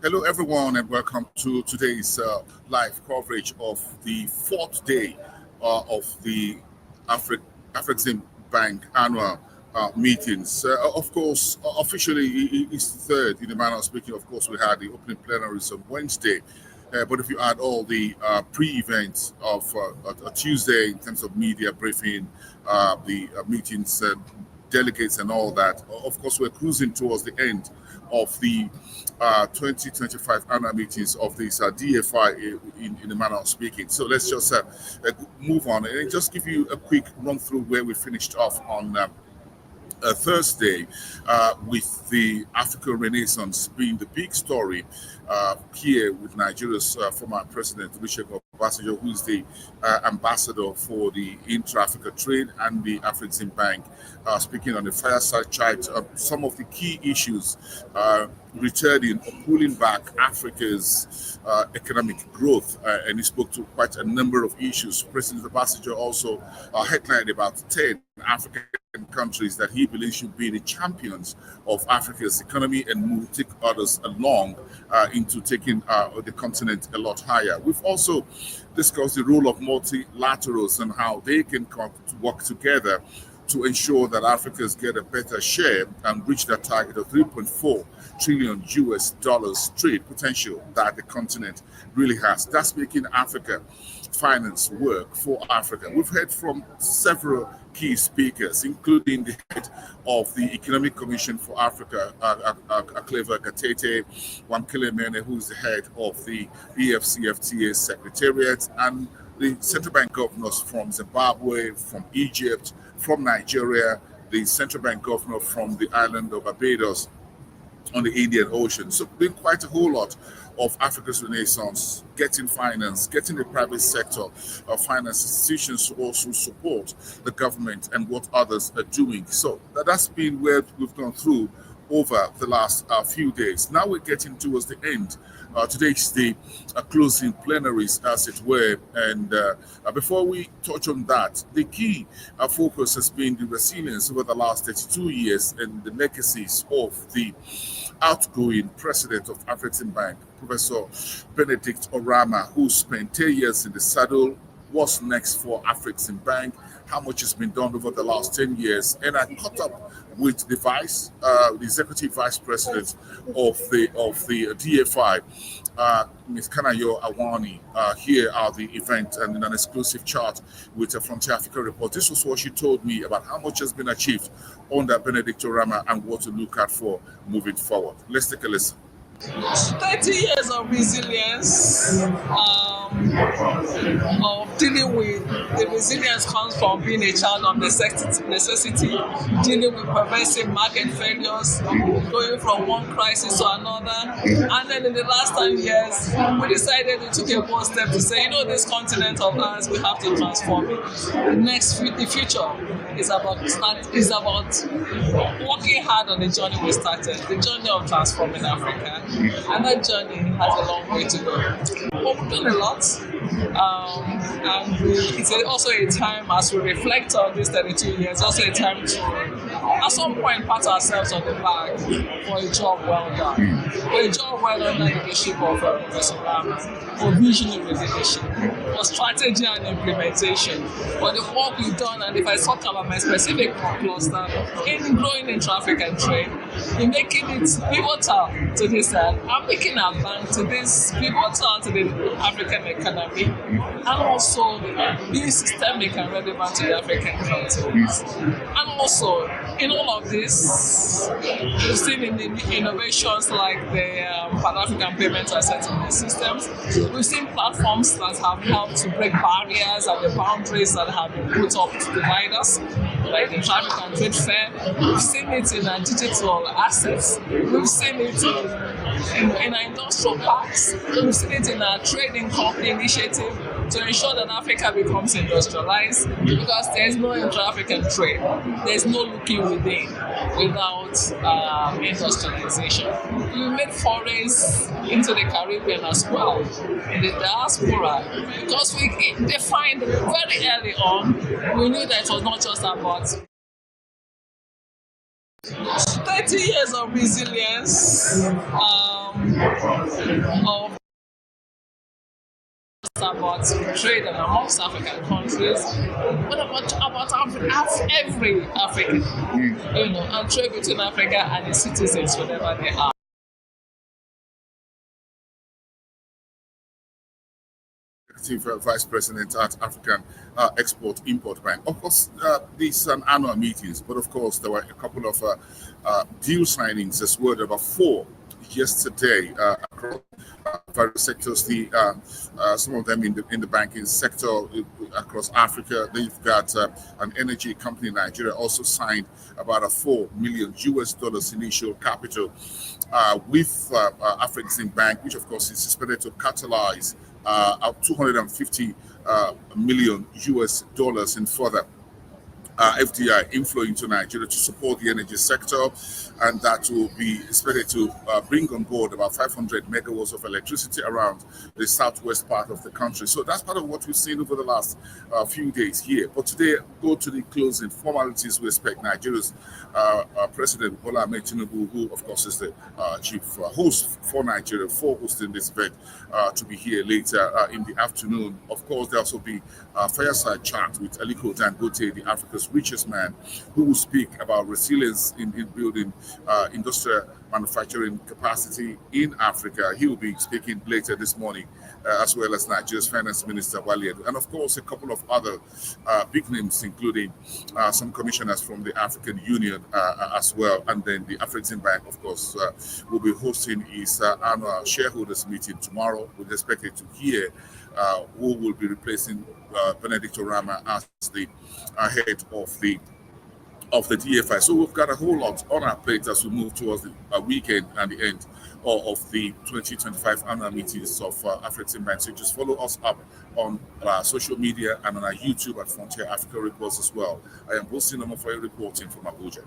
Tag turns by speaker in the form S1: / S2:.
S1: Hello, everyone, and welcome to today's live coverage of the fourth day of the Afrexim Bank annual meetings. Of course, officially it's the third in the manner of speaking. Of course, we had the opening plenaries on Wednesday. But if you add all the pre-events of a Tuesday in terms of media briefing, the meetings, delegates, and all that, of course, we're cruising towards the end of the 2025 annual meetings of this DFI in the manner of speaking. So let's just move on and just give you a quick run through where we finished off on Thursday, with the African Renaissance being the big story here with Nigeria's former president, Olusegun Obasanjo, who is the ambassador for the intra-Africa trade, and the Afrexim Bank, speaking on the fireside chat some of the key issues returning or pulling back Africa's economic growth, and he spoke to quite a number of issues. President Obasanjo also headlined about 10 African countries that he believes should be the champions of Africa's economy and take others along into taking the continent a lot higher. We've also discussed the role of multilaterals and how they can work together to ensure that Africans get a better share and reach that target of 3.4 trillion US dollars trade potential that the continent really has. That's making Africa finance work for Africa. We've heard from several key speakers, including the head of the Economic Commission for Africa, Clever Gatete, Wamkele Mene, who's the head of the EFCFTA Secretariat, and the central bank governors from Zimbabwe, from Egypt, from Nigeria, the central bank governor from the island of Barbados on the Indian Ocean. So been quite a whole lot of Africa's Renaissance, getting finance, getting the private sector of finance institutions to also support the government and what others are doing. So that's been where we've gone through over the last few days. Now we're getting towards the end. Today's the closing plenaries, as it were. And before we touch on that, the key focus has been the resilience over the last 32 years and the legacies of the outgoing president of Afrexim Bank, Professor Benedict Oramah, who spent 10 years in the saddle. What's next for Afrexim Bank? How much has been done over the last 10 years? And I caught up with the executive vice president of the DFI, Ms. Kanayo Awani, here at the event and in an exclusive chat with a Frontier Africa report. This was what she told me about how much has been achieved under Benedict Oramah and what to look at for moving forward. Let's take a listen.
S2: 30 years of resilience, of dealing with the resilience comes from being a child of necessity, dealing with pervasive market failures, going from one crisis to another. And then in the last 10 years, we decided we took a bold step to say, this continent of ours, we have to transform it. The future is about working hard on the journey we started, the journey of transforming Africa. And that journey has a long way to go. But we've done a lot. And it's also a time, as we reflect on these 32 years, also a time to, at some point, pat ourselves on the back for a job well done. For a job well done under the leadership of Professor Oramah, for visionary leadership, for strategy and implementation, for the work we've done. And if I talk about my specific cluster, in growing intra-African trade, in making it pivotal to this, I'm making our bank to this pivotal to the African economy, and also being systemic and relevant to the African continent. And also, in all of this, we've seen in the innovations like the Pan-African payment and settlement systems. We've seen platforms that have helped to break barriers and the boundaries that have been put up to divide us, like the African Trade Fair. We've seen it in our digital assets. We've seen it in our industrial parks. We've seen it in our trading company initiative to ensure that Africa becomes industrialized, because there's no intra-African trade. There's no looking within without industrialization. We made forays into the Caribbean as well, in the diaspora, because we defined very early on, we knew that it was not just about 30 years of resilience, of about trade amongst African countries, what about every African, and trade between Africa and its citizens wherever they are.
S1: Vice President at African Export-Import Bank. Of course, these are annual meetings, but of course, there were a couple of deal signings as well. There were 4 yesterday across various sectors. Some of them in the banking sector across Africa. They've got an energy company in Nigeria also signed about a $4 million initial capital with Afrexim Bank, which of course is expected to catalyze $250 million in further FDI inflow into Nigeria to support the energy sector, and that will be expected to bring on board about 500 megawatts of electricity around the southwest part of the country. So that's part of what we've seen over the last few days here. But today, go to the closing formalities. We expect Nigeria's President Oramah Tinubu, who of course is the chief host for Nigeria for hosting this event, to be here later in the afternoon. Of course, there will also be a fireside chat with Aliko Dangote, the Africa's richest man, who will speak about resilience in building industrial manufacturing capacity in Africa. He will be speaking later this morning, as well as Nigeria's Finance Minister Wale, and of course a couple of other big names, including some commissioners from the African Union as well. And then the Afrexim Bank, of course, will be hosting his annual shareholders meeting tomorrow. We're expected to hear who will be replacing Benedict Oramah as the head of the DFI. So we've got a whole lot on our plate as we move towards the weekend and the end of the 2025 annual meetings of Afrexim Bank. So just follow us up on social media and on our YouTube at Frontier Africa Reports as well. I am Bosi Nomofoy reporting from Abuja.